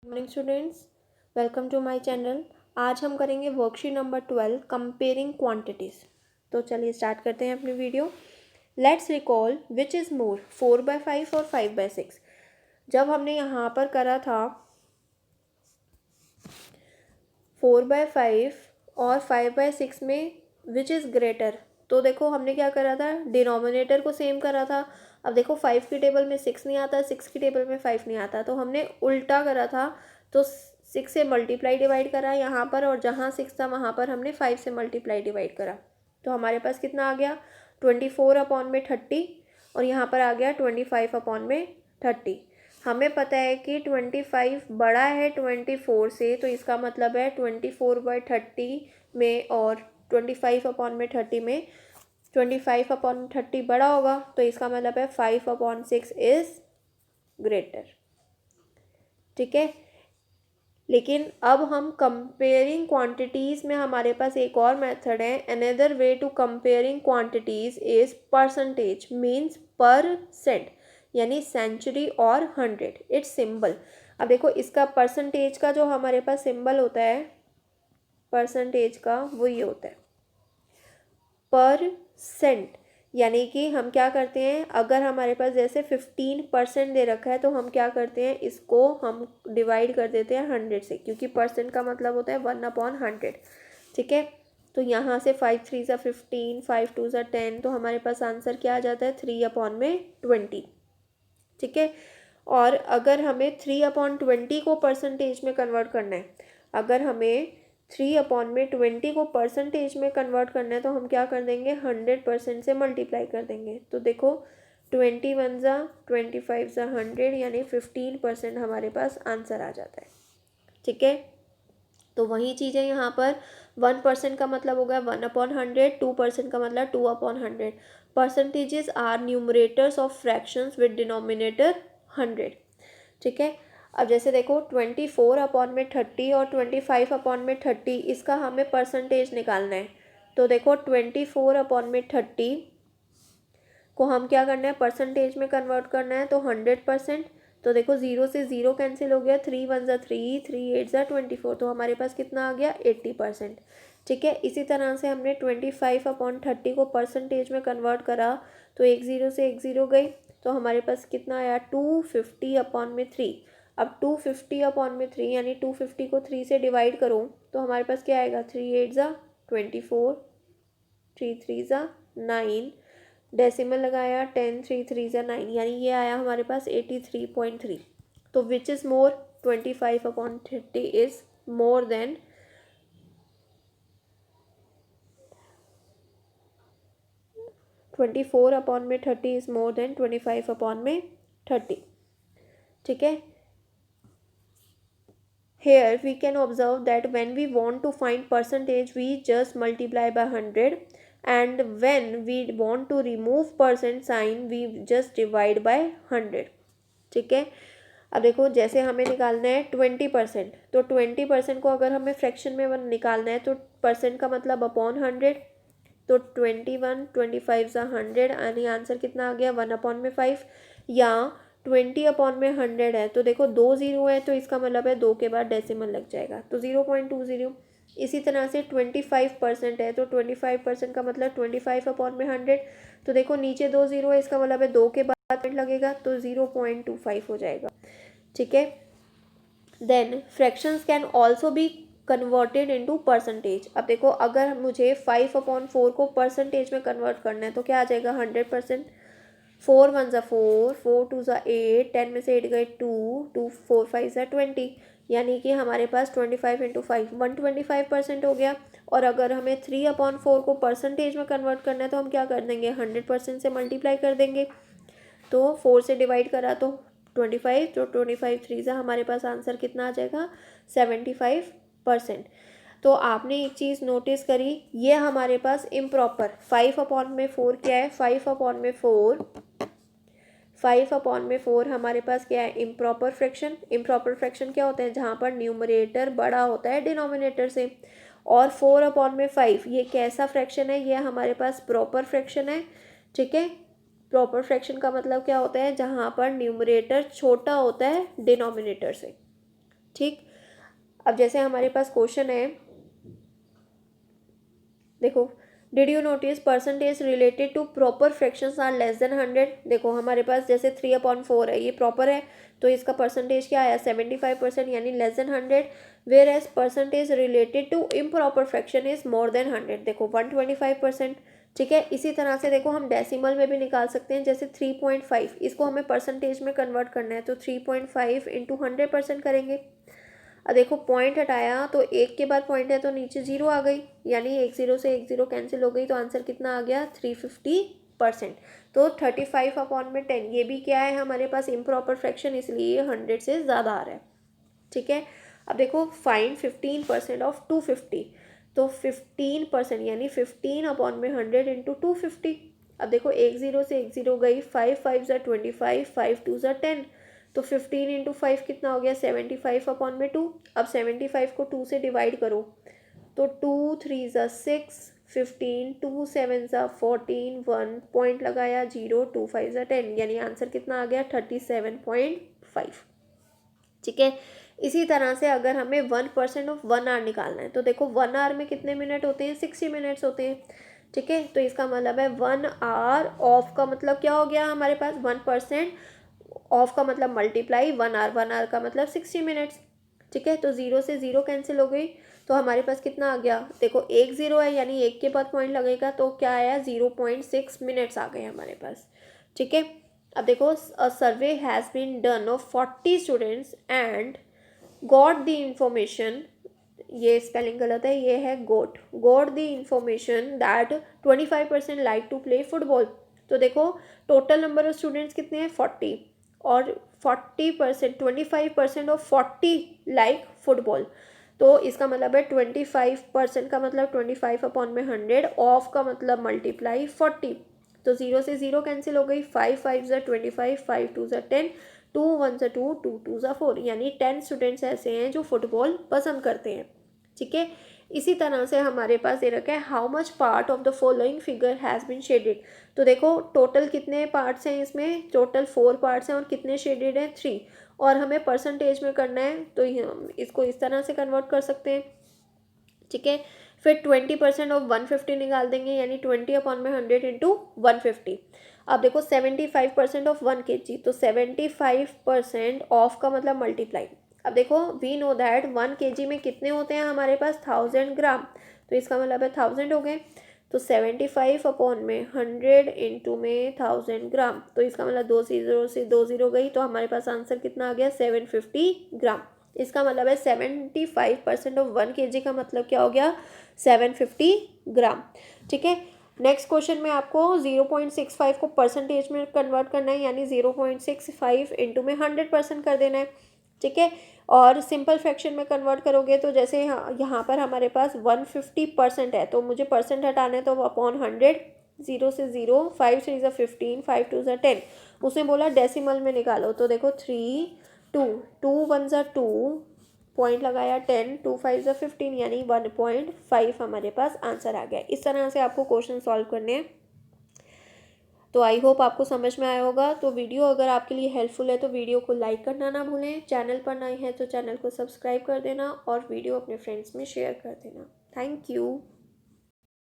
Morning students, welcome to my channel. आज हम करेंगे वर्कशीट नंबर 12 कंपेयरिंग क्वांटिटीज़। तो चलिए स्टार्ट करते हैं अपनी video. Let's recall which is more 4/5 और 5/6। जब हमने यहाँ पर करा था 4/5 और 5/6 में विच इज़ ग्रेटर, तो देखो हमने क्या करा था, डिनोमिनेटर को सेम करा था। अब देखो 5 की टेबल में 6 नहीं आता, 6 की टेबल में 5 नहीं आता, तो हमने उल्टा करा था। तो 6 से मल्टीप्लाई डिवाइड करा यहाँ पर, और जहाँ 6 था वहाँ पर हमने 5 से मल्टीप्लाई डिवाइड करा। तो हमारे पास कितना आ गया, 24/30, और यहाँ पर आ गया 25/30। हमें पता है कि 25 बड़ा है 24 से, तो इसका मतलब है 24/30 में और 25/30 में 25/30 बड़ा होगा, तो इसका मतलब है 5/6 इज ग्रेटर। ठीक है, लेकिन अब हम कंपेयरिंग क्वांटिटीज़ में हमारे पास एक और मेथड है। Another way to comparing quantities is percentage, means percent, यानी सेंचुरी और 100 इट्स सिंबल। अब देखो इसका परसेंटेज का जो हमारे पास सिंबल होता है, परसेंटेज का वो ये होता है परसेंट। यानी कि हम क्या करते हैं, अगर हमारे पास जैसे 15% दे रखा है, तो हम क्या करते हैं, इसको हम डिवाइड कर देते हैं 100 से, क्योंकि परसेंट का मतलब होता है 1/100। ठीक है, तो यहाँ से 5 3 सा 15, 5 2 सा 10, तो हमारे पास आंसर क्या आ जाता है, 3/20। ठीक है, और अगर हमें 3/20 को परसेंटेज में कन्वर्ट करना है, अगर हमें 3/20 को परसेंटेज में कन्वर्ट करना है, तो हम क्या कर देंगे, 100% से मल्टीप्लाई कर देंगे। तो देखो 21 ज़ा 25 ज़ा 100, यानी 15% हमारे पास आंसर आ जाता है। ठीक है, तो वही चीज़ है यहाँ पर। 1% का मतलब होगा 1/100, 2% का मतलब 2/100। Percentages are numerators of fractions with denominator 100। ठीक है, अब जैसे देखो 24/30 और 25/30, इसका हमें परसेंटेज निकालना है। तो देखो 24/30 को हम क्या करना है, परसेंटेज में कन्वर्ट करना है, तो 100%। तो देखो 0 से 0 कैंसिल हो गया, 3 1 ज़ा 3, 3 8 ज़ा 24, तो हमारे पास कितना आ गया, 80%। ठीक है, इसी तरह से हमने 25/30 को परसेंटेज में कन्वर्ट करा, तो एक 0 से एक 0 गई, तो हमारे पास कितना आया, 250/3। अब 250/3 यानी 250 को 3 से डिवाइड करो, तो हमारे पास क्या आएगा, 3 8 ज़ा 24, 3 3 ज़ा 9, डेसिमल लगाया 10, 3 3 ज़ा 9, यानी ये आया हमारे पास 83.3। तो which is more, 25/30 is more then 24/30 is more then 25/30। ठीक है, here we can observe that when we want to find percentage, we just multiply by 100, and when we want to remove percent sign, we just divide by 100। ठीक है, अब देखो जैसे हमें निकालना है 20%, तो 20% को अगर हमें फ्रैक्शन में निकालना है, तो परसेंट का मतलब अपॉन 100। तो 21 25 ज़ा 100, यानी आंसर कितना आ गया, 1/5। या 20/100 है, तो देखो 2 0 है, तो इसका मतलब है 2 के बाद डेसिमल लग जाएगा, तो 0.20। इसी तरह से 25% है, तो 25% का मतलब 25/100, तो देखो नीचे 2 0 है, इसका मतलब है 2 के बाद पॉइंट लगेगा, तो 0.25 हो जाएगा। ठीक है, then fractions can also be converted into percentage. अब देखो अगर मुझे 5/4 को परसेंटेज में कन्वर्ट करना है, तो क्या आ जाएगा, 100%। 4 1 ज़ा 4, 4 2 ज़ा 8, 10 में से 8 गए 2, 2 4 5 ज़ा 20, यानी कि हमारे पास 25 × 5 125% हो गया। और अगर हमें 3/4 को परसेंटेज में कन्वर्ट करना है, तो हम क्या कर देंगे, 100% से मल्टीप्लाई कर देंगे। तो 4 से डिवाइड करा तो 25, तो 25 3 ज़ा हमारे पास आंसर कितना आ जाएगा, 75%। तो आपने एक चीज़ नोटिस करी, ये हमारे पास इम्प्रॉपर 5/4 क्या है, 5/4 हमारे पास क्या है, इम्प्रॉपर फ्रैक्शन। इम्प्रॉपर फ्रैक्शन क्या होता है, जहाँ पर न्यूमरेटर बड़ा होता है डिनोमिनेटर से। और 4/5 ये कैसा फ्रैक्शन है, ये हमारे पास प्रॉपर फ्रैक्शन है। ठीक है, प्रॉपर फ्रैक्शन का मतलब क्या होता है, जहाँ पर न्यूमरेटर छोटा होता है डिनोमिनेटर से। ठीक, अब जैसे हमारे पास क्वेश्चन है, देखो, did you notice percentage related to proper fractions are less than 100। देखो हमारे पास जैसे 3/4 है, ये प्रॉपर है, तो इसका परसेंटेज क्या आया 75%, यानी less than 100। Whereas percentage related to improper fraction is more than 100, देखो 125%। ठीक है, इसी तरह से देखो हम डेसिमल में भी निकाल सकते हैं, जैसे 3.5, इसको हमें परसेंटेज में कन्वर्ट करना है, तो 3.5 इंटू 100% करेंगे। अब देखो पॉइंट हटाया तो एक के बाद पॉइंट है तो नीचे जीरो आ गई, यानी एक जीरो से एक जीरो कैंसिल हो गई, तो आंसर कितना आ गया 350%। तो 35/10, ये भी क्या है हमारे पास इम्प्रॉपर फ्रैक्शन, इसलिए 100 से ज़्यादा आ रहा है। ठीक है, अब देखो फाइंड 15% ऑफ 250, तो 15% यानी 15/100 इंटू 250। अब देखो एक जीरो से एक जीरो गई, 5 5 ज़ा 25, 5 2 ज़ा 10, तो 15 इंटू 5 कितना हो गया 75/2। अब 75 को 2 से डिवाइड करो, तो 2 3 ज़ा 6, 15 2 7 ज़ा 14, 1 पॉइंट लगाया 0, 2 5 ज़ा 10, यानी आंसर कितना आ गया 37.5। ठीक है, इसी तरह से अगर हमें 1% ऑफ 1 आवर निकालना है, तो देखो 1 आवर में कितने मिनट होते हैं 60 मिनट्स होते हैं। ठीक है, तो इसका मतलब है 1 आवर ऑफ का मतलब क्या हो गया हमारे पास 1% ऑफ का मतलब मल्टीप्लाई 1 आवर का मतलब 60 मिनट्स। ठीक है, तो जीरो से जीरो कैंसिल हो गई, तो हमारे पास कितना आ गया, देखो एक जीरो है यानी एक के बाद पॉइंट लगेगा, तो क्या आया 0.6 मिनट्स आ गए हमारे पास। ठीक है, अब देखो a survey has been done of 40 students and got the information, ये स्पेलिंग गलत है, ये है got the information that 25% like to play football. तो देखो टोटल नंबर ऑफ स्टूडेंट्स कितने हैं 40, और 40% 25% ऑफ 40 लाइक फुटबॉल, तो इसका मतलब है 25% का मतलब 25/100, ऑफ का मतलब मल्टीप्लाई 40, तो जीरो से जीरो कैंसिल हो गई, 5 5 ज़ा 25, 5 2 ज़ा 10, 2 1 ज़ा 2, 2 2 ज़ा 4, यानी 10 स्टूडेंट्स ऐसे हैं जो फुटबॉल पसंद करते हैं। ठीक है, इसी तरह से हमारे पास दे रखा है how much part of the following figure has been shaded. तो देखो टोटल कितने पार्ट्स हैं इसमें, टोटल 4 पार्ट्स हैं, और कितने शेडेड हैं 3, और हमें परसेंटेज में करना है, तो हम इसको इस तरह से कन्वर्ट कर सकते हैं। ठीक है, फिर 20% ऑफ 150 निकाल देंगे, यानी 20/100 इंटू 150। अब देखो 75% ऑफ 1 kg, तो 75% ऑफ का मतलब मल्टीप्लाई। अब देखो वी नो दैट 1 kg में कितने होते हैं हमारे पास 1000 ग्राम, तो इसका मतलब है 1000 हो गए, तो 75/100 इंटू में 1000 ग्राम, तो इसका मतलब 2 जीरो से 2 जीरो गई, तो हमारे पास आंसर कितना आ गया 750 ग्राम। इसका मतलब है 75% ऑफ 1 kg का मतलब क्या हो गया 750 ग्राम। ठीक है, नेक्स्ट क्वेश्चन में आपको 0.65 को परसेंटेज में कन्वर्ट करना है, यानी 0.65 इंटू में 100% कर देना है। ठीक है, और सिंपल फ्रैक्शन में कन्वर्ट करोगे तो जैसे यहाँ पर हमारे पास 150% है, तो मुझे परसेंट हटाना है, तो अपॉन 100, जीरो से जीरो, 5 3 ज़ा 15, 5 2 ज़ा 10, उसने बोला डेसिमल में निकालो, तो देखो 3 2 2 1 ज़ा 2, पॉइंट लगाया 10, 2 5 ज़ा 15, यानी 1.5 हमारे पास आंसर आ गया। इस तरह से आपको क्वेश्चन सॉल्व करने हैं। तो आई होप आपको समझ में आया होगा। तो वीडियो अगर आपके लिए हेल्पफुल है तो वीडियो को लाइक करना ना भूलें, चैनल पर नए हैं तो चैनल को सब्सक्राइब कर देना, और वीडियो अपने फ्रेंड्स में शेयर कर देना। Thank you.